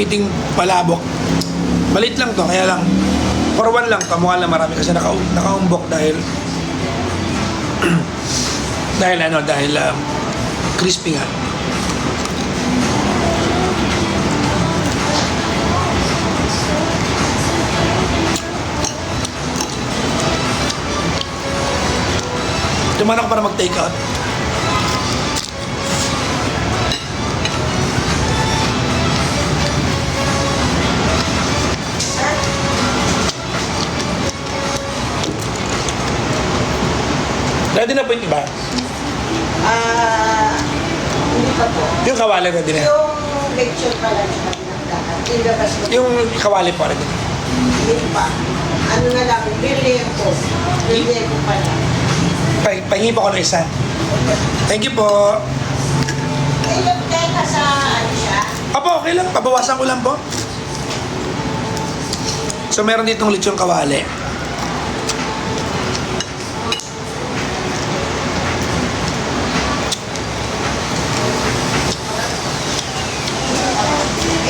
meeting palabok. Maliit lang to, kaya lang for one lang to, mukha lang marami kasi nakaumbok dahil dahil crispy nga. Tuman ako para mag-take out. Ready na po yung iba? Hindi pa po. Yung kawali ready na. Yung lecture pala na pinagdakan. Ilabas mo. Yung kawali po ready na. Hindi pa. Ano na lang, Birleko. Birleko pala. Pahingi po ako ng isa. Thank you po. Ilang teka sa ano siya? Apo, okay lang. Pabawasan ko lang po. So, meron ditong lechong kawali.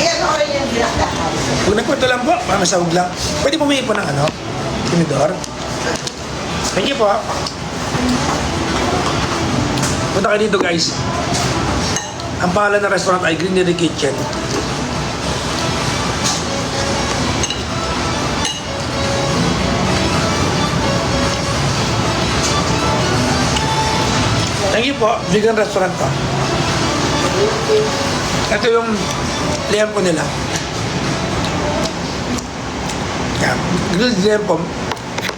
Ano rin yung pinagdakan? Huwag na po, ito lang po. Para masahog lang. Pwede pumihi po ng ano? Tinidor. Thank you po. Punta kayo dito guys. Ang pangalan ng restaurant ay Greenery Kitchen. Thank you po. Vegan restaurant to. Ito yung liempo nila. Yan. Grilled liempo.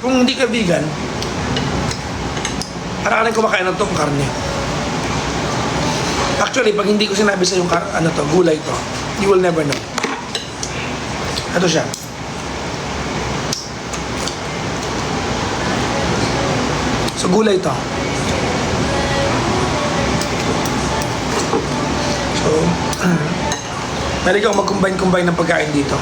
Kung hindi ka vegan, para ka rin kumakain ng itong karne. Actually, pag hindi ko sinabi sa yung gulay to, you will never know. Ito siya. So, gulay to. So, meron kang mag-combine ng pagkain dito.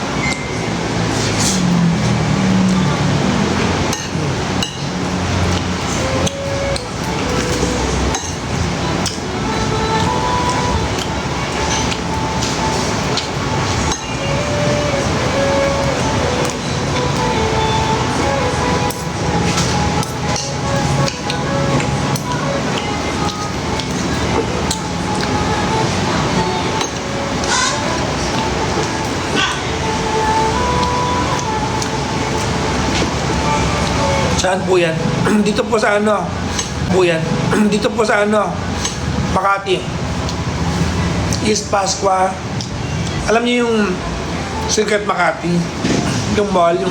Saan po yan? Dito po sa ano? Po yan. Dito po sa ano? Makati. East Pasqua. Alam niyo yung Circuit Makati? Yung mall, yung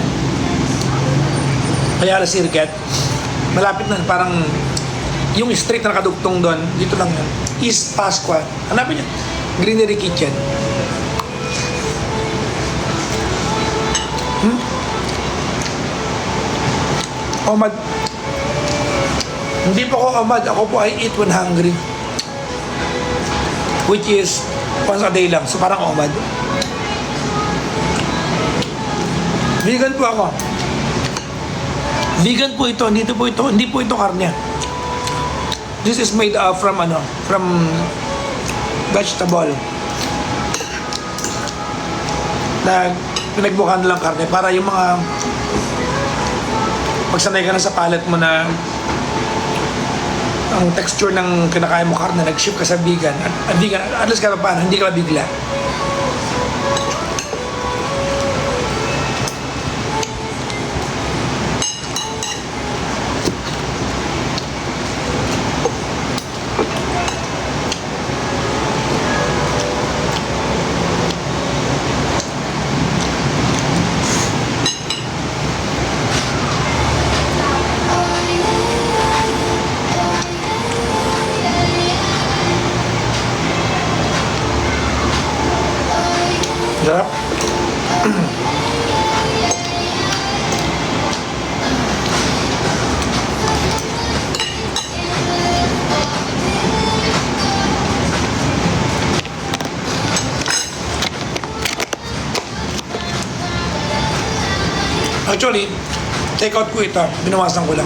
Ayala Circuit. Malapit na, parang yung street na nakadugtong doon. Dito lang yan. East Pasqua. Hanapin niyo. Greenery Kitchen. Omad. Hindi po ako omad. Ako po ay eat when hungry. Which is once a day lang. So parang omad. Vegan po ako. Vegan po ito. Hindi po ito karne. This is made from vegetable. Na pinagbukan lang karne para yung mga pagsanay ka na sa palate mo na ang texture ng kinakain mo karne, nag-ship ka sa vegan. At vegan, at least ka paano, hindi ka mabigla. Sarap. Actually, take out ko ito. Binawasan ko lang.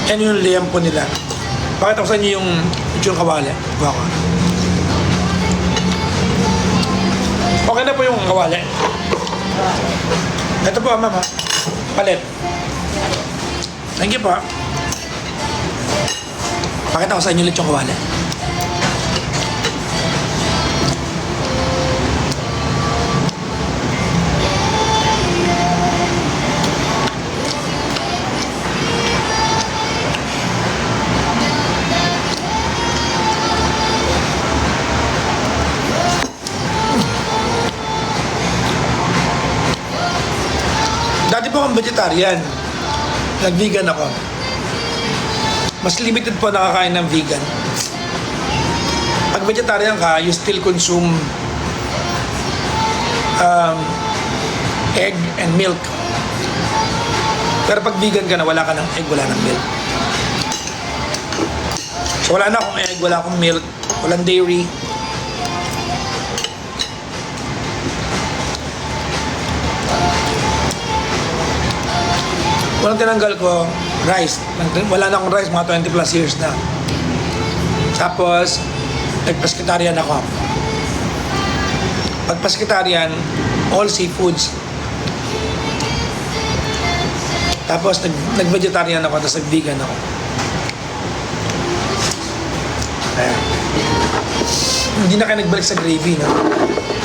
Yan yung liempo nila. Pakita ko sa inyo yung kawali. Baka. Okay na po yung kawali. Ito po, ma'am, ha? Palit. Thank you po. Pakita ko sa inyo ulit yung kawali. Dati po akong vegetarian. Nag-vegan ako. Mas limited po nakakain ng vegan. Pag vegetarian ka, you still consume egg and milk. Pero pag vegan ka na, wala ka ng egg, wala ng milk. So wala na akong egg, wala akong milk, walang dairy. Walang tinanggal ko, rice. Wala na akong rice, mga 20 plus years na. Tapos, nag-pescatarian ako. Pag pescatarian, all seafoods. Tapos, nag-vegetarian ako, tapos nag-vegan ako. Ayan. Hindi na kayo nagbalik sa gravy, no?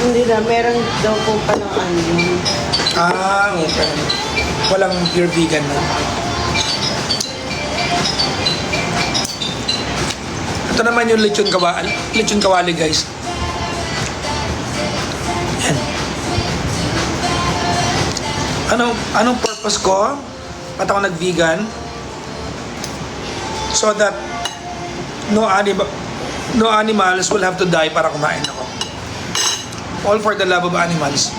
Hindi na, meron daw po palang onion. Okay. Walang pure vegan na. Ito naman yung lechon kawali, guys. Yan. Anong purpose ko? Ba't ako nag-vegan? So that no animals will have to die para kumain ako. All for the love of animals.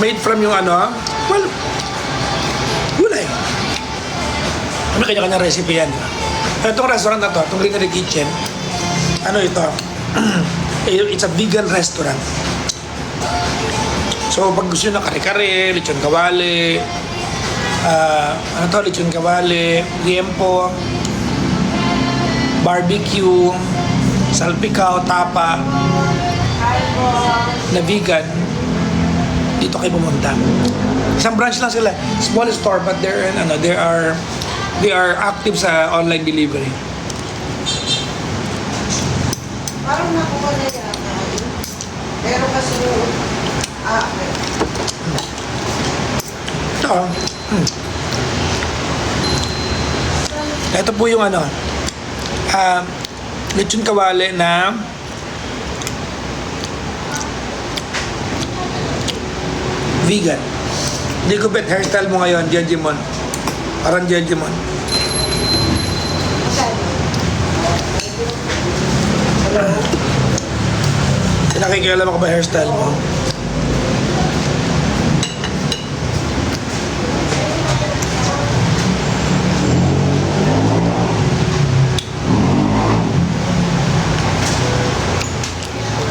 Made from yung well, gulay. May kanya-kanya recipe yan. Itong restaurant na to, itong Greenery Kitchen, ito? It's a vegan restaurant. So, pag gusto nyo ng kare-kare, lechon kawali, lechon kawali, liempo, barbecue, salpikaw, tapa, na vegan, dito kayo pumunta. Isang branch lang sila, small store, but they are active sa online delivery. Parang nakuha na yata. Pero kasi Ito. Ito po yung lechon kawali na vegan. Hindi ko bet hairstyle mo ngayon, Jejimon. Parang Jejimon. Nakikialam ako ba hairstyle mo?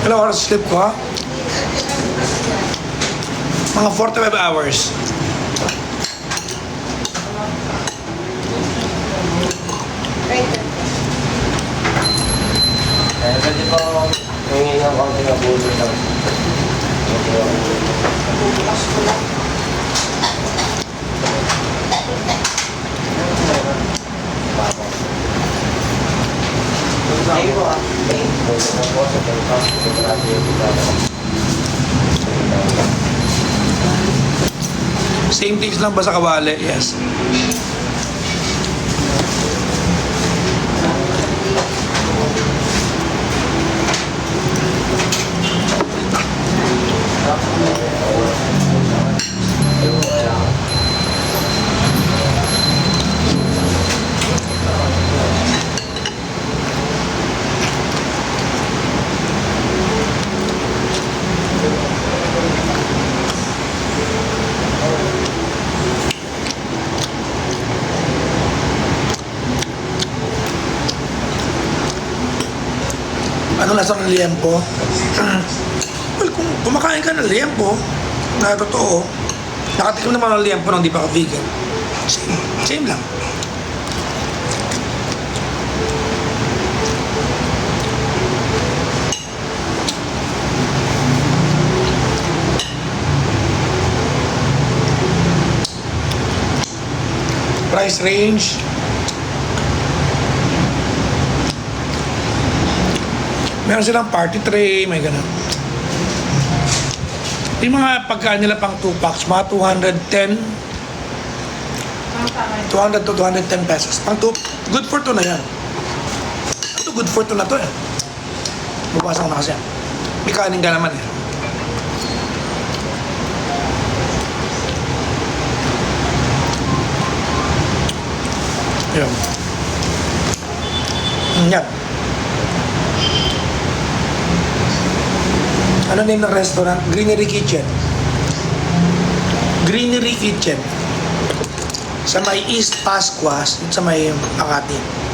Ilang oras sleep ko, ha? Mga 45 hours. Pwede po hingin ng konting abulo lang. Ayun po Same things lang ba sa kawali? Yes. Ang lasa ng liempo. Well, kung kumakain ka ng liempo, na totoo, nakatikim naman ng liempo nang di pa ka vegan. Same lang. Price range. Meron silang party tray, may ganun. Yung mga pagkaan nila pang 2 packs, mga 210, 200 to 210 pesos. Pang 2, good for 2 na yan. Ito, good for 2 na to eh. Bubasan ko na kasi yan. May kanin ka naman eh. Yan. Yan. Ano name ng restaurant? Greenery Kitchen. Greenery Kitchen. Sa may East Pascuas, sa may Makati.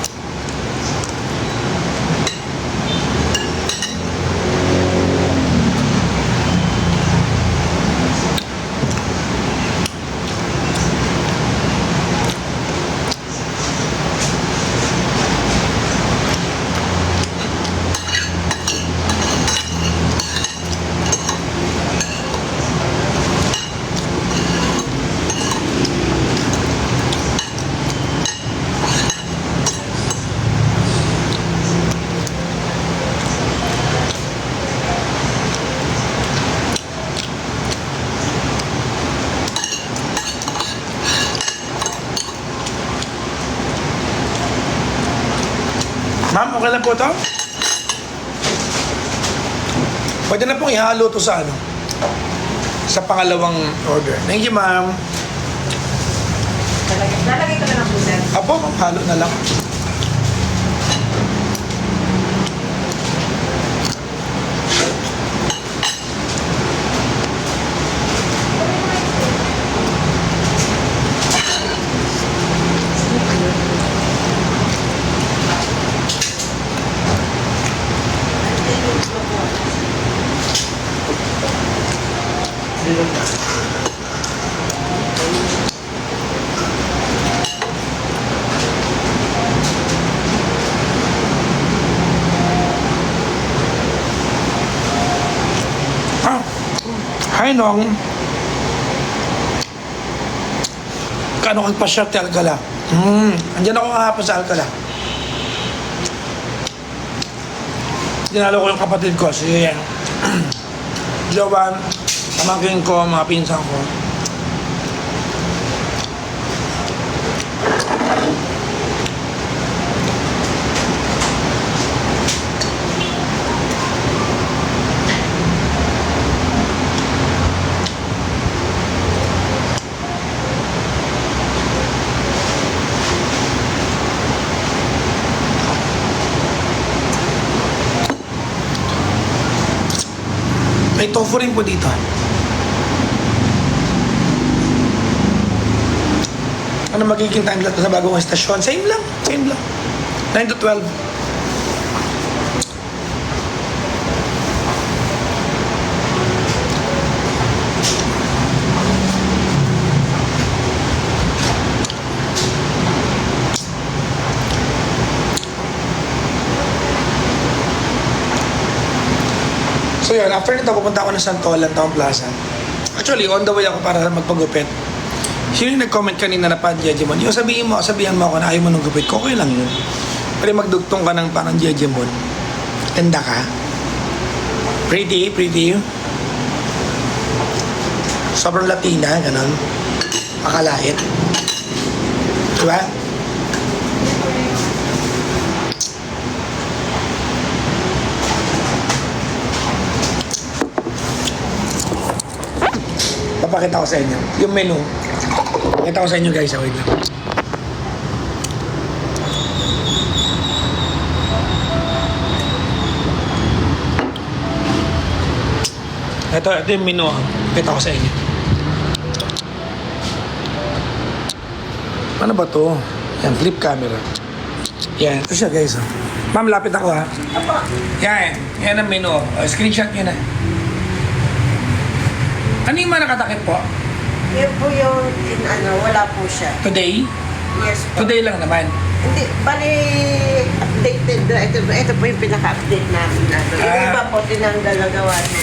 Ma'am, okay lang po ito? Pwede na pong ihalo to sa ano? Sa pangalawang order. Thank you, ma'am. Lalagay ko na lang po, sir. Apo, ma'am, halo na lang. Hi, Nong. Kano kang pasyerte Alcala? Andiyan ako kahapon sa Alcala. Dinalo ko yung kapatid ko, si Jovan, pamangkin ko, mga pinsan ko. May tofu rin po dito. Ano magiging time slot sa bagong estasyon? Same lang. 9 to 12. So yun, after nito, pupunta ako ng Santolan Town Plaza. Actually, on the way ako para magpagupit. Sino yung nag-comment kanina na pan-Jejemon? Yung sabihan mo ako na ayaw mo nung gupit ko, okay lang yun. Pero magdugtong ka ng parang Jejemon. Tenda ka. Pretty. Sobrang Latina, ganon. Makalait. Diba? Papakita ko sa inyo. Yung menu. Pakita ko sa inyo guys. Wait lang. Ito yung menu. Pakita ko sa inyo. Ano ba to? Yan, flip camera. Yan, ito siya guys. Oh. Ma'am, lapit ako ha. Yan, yan ang menu. Screenshot nyo na. Ano yung mga nakatakip po? Yun po yung, wala po siya. Today? Yes po. Today lang naman. Hindi, bali, updated na. Ito po yung pinaka-update namin. Yung iba po, tinanggal na gawa niya.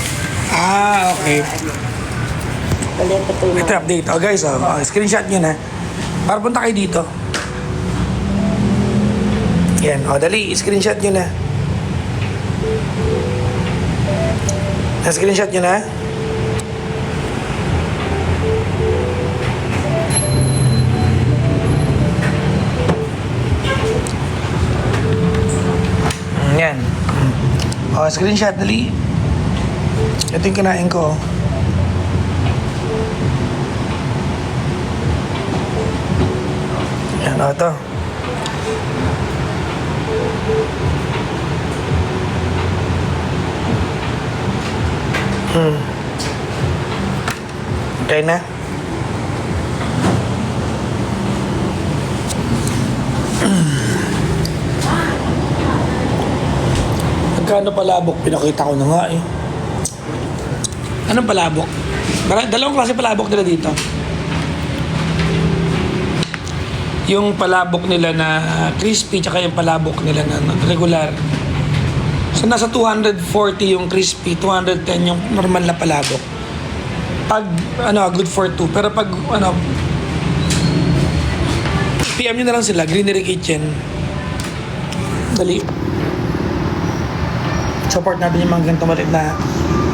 Okay. Bali, ito po yung Ito update. Oh guys, screenshot nyo na. Para punta kayo dito. Yan, dali, screenshot nyo na. Screenshot nyo na. Yan. Screenshot, dali. Ito yung kinain ko. Yan, ito. Okay na. Magkano palabok? Pinakita ko na nga eh. Anong palabok? Dalawang klase palabok nila dito. Yung palabok nila na crispy tsaka yung palabok nila na regular. So nasa 240 yung crispy, 210 yung normal na palabok. Pag good for 2. Pero pag PM nyo na lang sila, Greenery Kitchen. Dali. Support natin yung mga ganito maliit na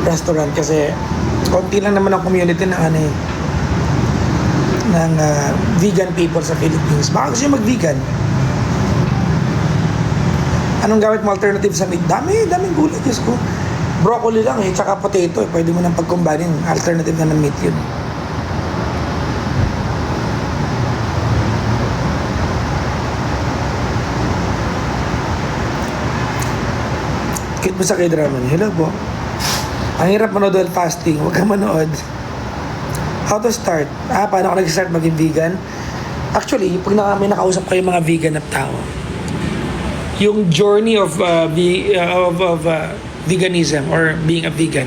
restaurant kasi konti lang naman ang community na ng vegan people sa Philippines. Baka gusto nyo mag-vegan. Anong gamit mo alternative sa meat? Daming gulay. Diyos ko. Broccoli lang eh, tsaka potato eh. Pwede mo nang pagkumbanin. Alternative na ng meat yun. Kit mo sa K-drama niya. Hello po. Ang hirap manood while fasting. Huwag ka manood. How to start? Paano ako nag-start maging vegan? Actually, pag may nakausap kayo mga vegan na tao, yung journey of veganism or being a vegan,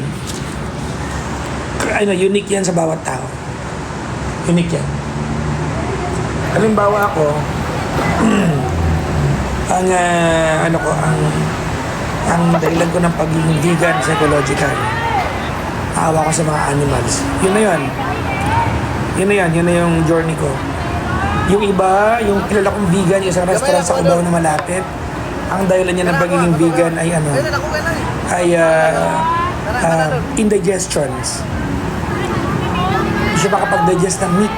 unique yan sa bawat tao. Unique yan. Halimbawa ako, ang dahilan ko ng pagiging vegan psychological, awa ko sa mga animals. Yun na yung journey ko. Yung iba, yung kilala kong vegan, yung isang restaurant sa Cubao na malapit, ang dahilan niya ng pagiging vegan ay indigestions. Hindi siya makapag-digest ng meat.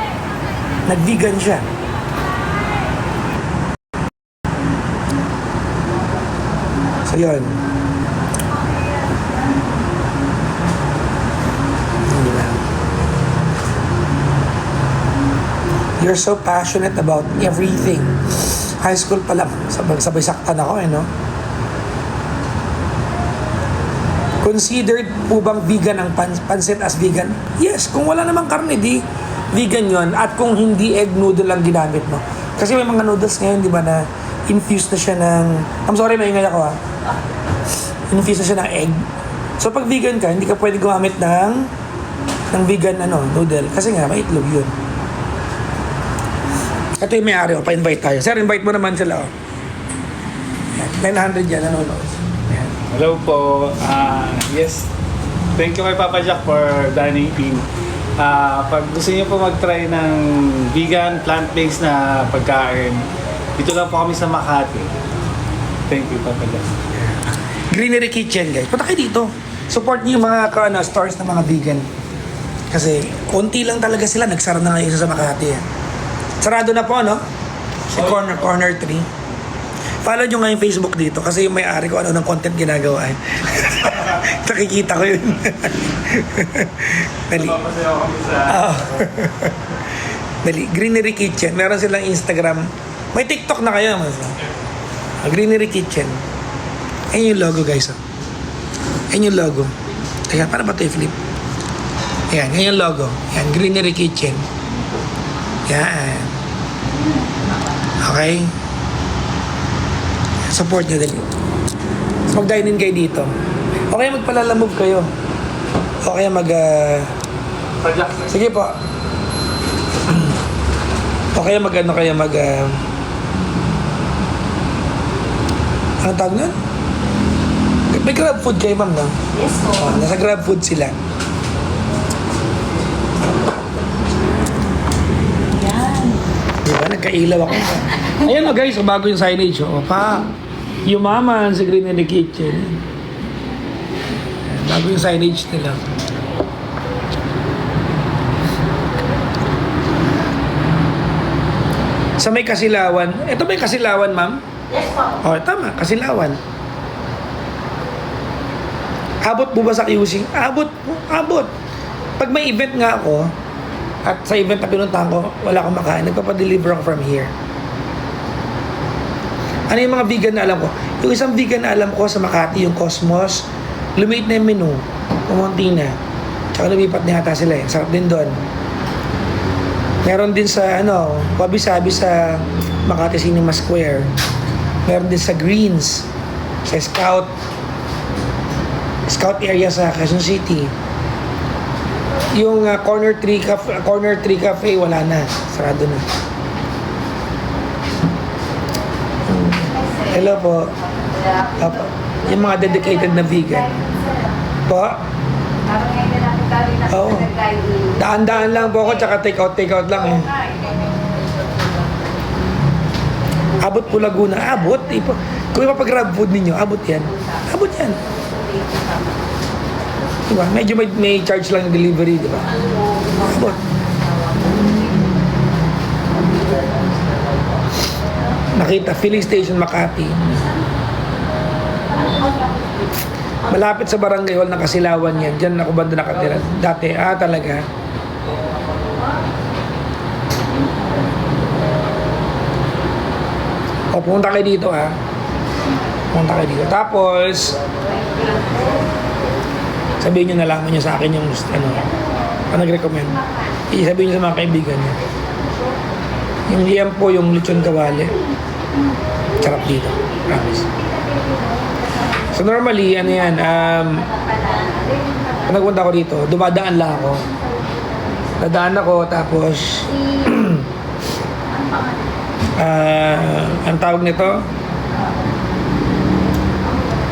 Nag-vegan siya. So yun. You're so passionate about everything. High school pa lang, sabay saktan ako no? Considered po bang vegan ang pansit as vegan? Yes, kung wala namang karne, di vegan yon. At kung hindi egg noodle lang ginamit mo. Kasi may mga noodles ngayon, di ba, na infused na siya ng... I'm sorry, maingay ako infused na siya ng egg. So pag vegan ka, hindi ka pwede gumamit ng vegan noodle. Kasi nga, may itlog yun. Ito yung may-ari, pa-invite tayo. Sir, invite mo naman sila. 900 yan, nanonood. Ayan. Hello po. Yes. Thank you kay Papa Jack for dining in. Pag gusto niyo po mag-try ng vegan, plant-based na pagkain, dito lang po kami sa Makati. Thank you, Papa Jack. Greenery Kitchen, guys. Punta kayo dito. Support niyo yung mga stores na mga vegan. Kasi konti lang talaga sila. Nagsara na ngayon sa Makati. Sarado na po, Si Corner 3. Follow nyo nga yung Facebook dito kasi yung may-ari ko ng content ginagawa eh. Nakikita ko yun. Dali. Dali. Greenery Kitchen. Meron silang Instagram. May TikTok na kayo. Greenery Kitchen. Ayan yung logo, guys. Ayan yung logo. Ayan, para ba ito i-flip? Ayan yung logo. Ayan, Greenery Kitchen. Yan. Okay? Support nyo dali. So, mag-dine in kayo dito. O kaya magpalalamove kayo. O kaya Pa-Jack. sige po. O kaya ano kaya ano tawag nun? May grab food kayo, ma'am, no? Yes po. Nasa grab food sila. Yan. Diba? Nagkailaw ako. Ayan o guys, bago yung signage. O pa, yumaman sa Green in the Kitchen. Ayan, bago yung signage nila. Sa may Kasilawan. Ito ba yung Kasilawan, ma'am? Yes po. O, tama. Kasilawan. Abot po ba sa QC? Abot po. Abot. Pag may event nga ako, at sa event na pinuntahan ko, wala akong makain, nagpapadeliver ako from here. Ano yung mga vegan na alam ko? Yung isang vegan na alam ko sa Makati, yung Cosmos, lumate na yung menu. Pumunti na. Tsaka lumipat na yata sila eh. Sarap din doon. Meron din sa, wabi-sabi sa Makati Cinema Square. Meron din sa Greens, sa Scout area sa Quezon City. Yung Corner 3 Cafe, wala na. Sarado na. Hello po. Apo. Yung mga dedicated na vegan. Po? Oo. Daan-daan lang po ako, tsaka take-out lang eh. Abot po Laguna. Abot. Kung ipapag-grab food ninyo, abot yan. Abot yan. Diba? Medyo may charge lang yung delivery, diba? Abot. Nakita, filling station Makati. Malapit sa barangay hall ng Kasilawan yan. Diyan ako banda nakatira. Dati, talaga. O, pumunta kayo dito, Pumunta kayo dito. Tapos, sabihin nyo, nalaman nyo sa akin yung, nag-recommend. Sabihin nyo sa mga kaibigan nyo. Yung liempo, yung lechon kawali. Sarap dito. Promise. So normally, yan, pag nagpunta ako dito, dumadaan lang ako. Dadaan ako, tapos, ang tawag nito,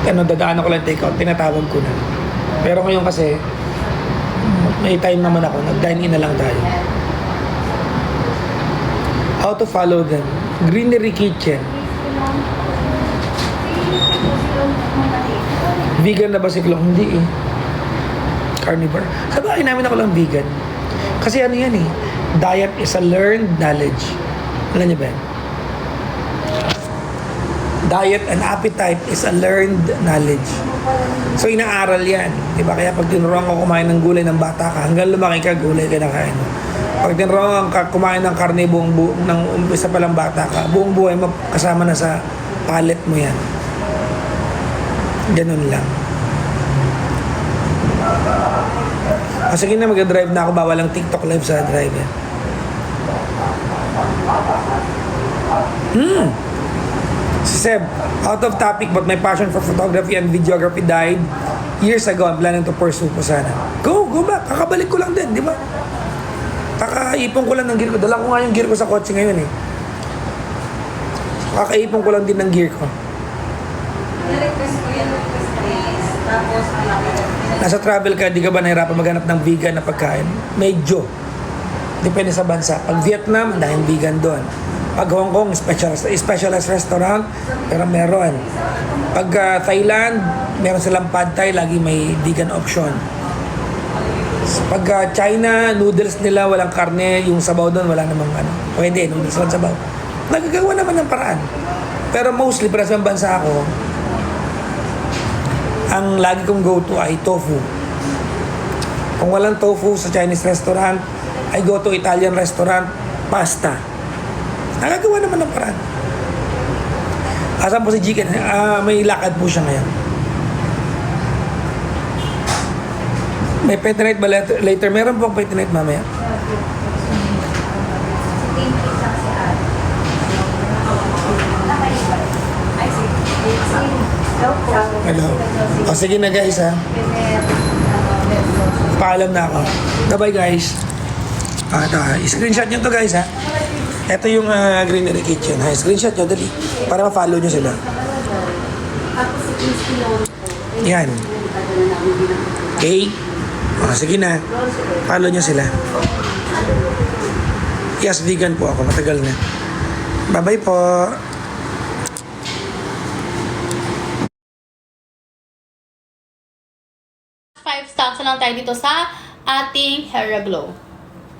dadaan ako lang take out, tinatawag ko na. Pero ngayon kasi, may time naman ako, nag-dine in na lang tayo. How to follow them. Greenery Kitchen. Vegan na ba si Klong? Hindi eh. Carnivore. Sa bahay namin ako lang vegan. Kasi yan eh. Diet is a learned knowledge. Alam niyo ba yan? Diet and appetite is a learned knowledge. So inaaral yan. Diba? Kaya pag tinuruan ko kumain ng gulay ng bata ka, hanggang lumaki ka, gulay ka na kain. Pag tinuruan ka kumain ng karne ng umpisa pa lang bata ka, buong buhay mo kasama na sa palate mo yan. Ganun lang. Sige na, mag-drive na ako. Bawal ang TikTok live sa drive yan. Si Seb, out of topic but my passion for photography and videography died years ago. I'm planning to pursue po sana. Go back. Kakabalik ko lang din, di ba? Kakaipon ko lang ng gear ko. Dala ko nga yung gear ko sa kotse ngayon eh. Kakaipon ko lang din ng gear ko. Nasa travel ka, di ka ba nahirapan maghanap ng vegan na pagkain? Medyo. Depende sa bansa. Pag Vietnam, dahil vegan doon. Pag Hong Kong, specialized restaurant, pero meron. Pag Thailand, meron silang pad thai, lagi may vegan option. Pag China, noodles nila, walang karne, yung sabaw doon, wala namang pwede, noodles lang sabaw. Nagagawa naman ng paraan. Pero mostly, para sa bansa ako, ang lagi kong go-to ay tofu. Kung walang tofu sa Chinese restaurant, I go to Italian restaurant, pasta. Nagagawa naman ng paraan. Asan po si Jiken? May lakad po siya ngayon. May pet night ba later? Meron po pet night mamaya. Hello. O, sige na guys ha. Paalam na ako. Bye-bye guys. Ito ha. Screenshot nyo to guys ha. Ito yung Greenery Kitchen ha. Screenshot nyo dali. Para ma-follow nyo sila. Yan. Okay. O, sige na. Follow nyo sila. Yes, vegan po ako. Matagal na. Bye-bye po. 5 stocks na lang tayo dito sa ating Hair Glow.